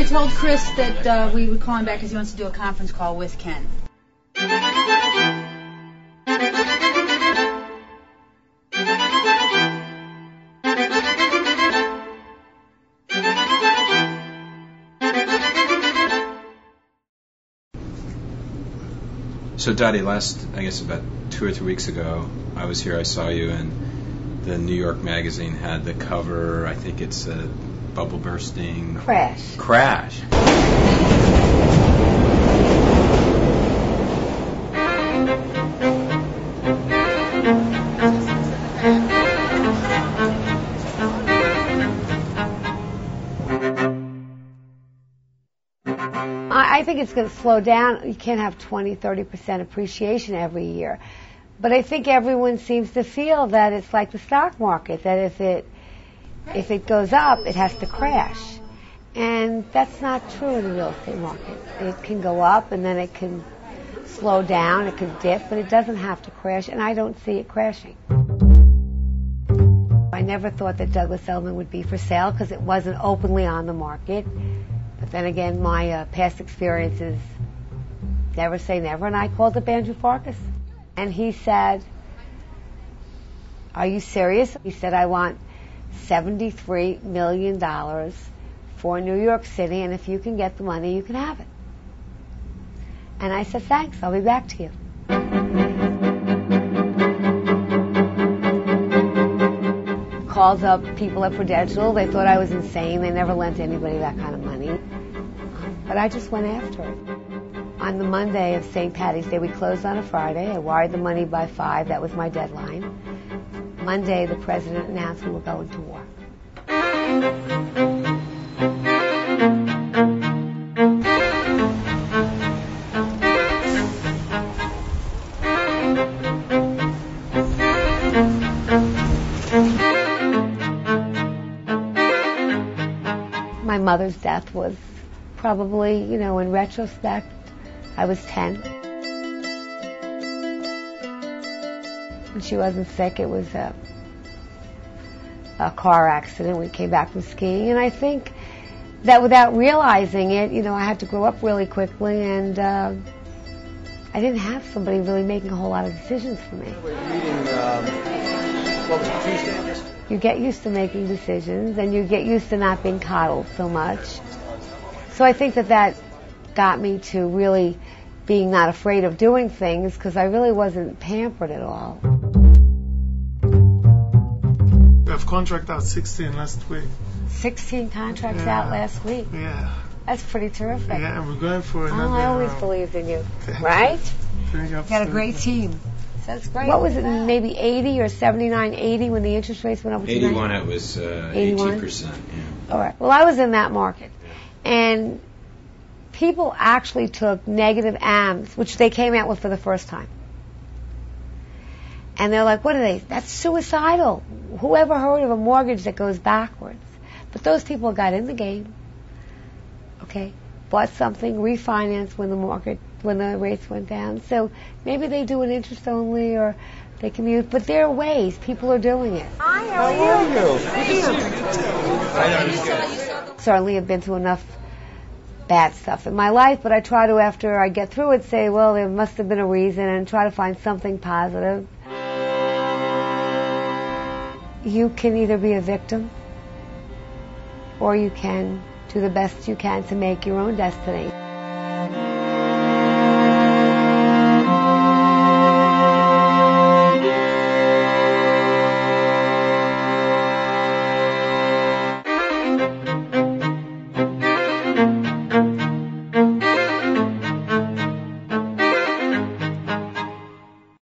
told Chris that we would call him back because he wants to do a conference call with Ken. So Dottie, I guess about 2 or 3 weeks ago, I was here, I saw you, and the New York Magazine had the cover, I think it's a bubble bursting... Crash. I think it's going to slow down. You can't have 20-30% appreciation every year. But I think everyone seems to feel that it's like the stock market, that if it goes up, it has to crash. And that's not true in the real estate market. It can go up and then it can slow down, it can dip, but it doesn't have to crash, and I don't see it crashing. I never thought that Douglas Elliman would be for sale because it wasn't openly on the market. But then again, my past experiences never say never, and I called up Andrew Farkas. And he said, "Are you serious?" He said, "I want $73 million for New York City, and if you can get the money, you can have it." And I said, "Thanks, I'll be back to you." Called up people at Prudential. They thought I was insane. They never lent anybody that kind of money. But I just went after it. On the Monday of St. Paddy's Day, we closed on a Friday. I wired the money by 5. That was my deadline. Monday, the president announced we were going to war. My mother's death was probably, in retrospect, I was 10. When she wasn't sick, it was a car accident. We came back from skiing, and I think that without realizing it, I had to grow up really quickly, and I didn't have somebody really making a whole lot of decisions for me. What was it, Tuesday? You get used to making decisions, and you get used to not being coddled so much. So I think that got me to really being not afraid of doing things, because I really wasn't pampered at all. We have contract out 16 last week. 16 contracts out last week. Yeah. That's pretty terrific. Yeah, and we're going for another. I always believed in you. Right? You got a great team. That's great. What was it, maybe 80 or 79, 80 when the interest rates went up to 81, it was 18%. Yeah. All right. Well, I was in that market. And people actually took negative AMs, which they came out with for the first time. And they're like, what are they? That's suicidal. Whoever heard of a mortgage that goes backwards? But those people got in the game, okay, bought something, refinanced when the rates went down. So maybe they do an interest only, or they commute, but there are ways. People are doing it. Hi, how are you? Certainly have been through enough bad stuff in my life, but I try to, after I get through it, say, well, there must have been a reason, and try to find something positive. You can either be a victim, or you can do the best you can to make your own destiny.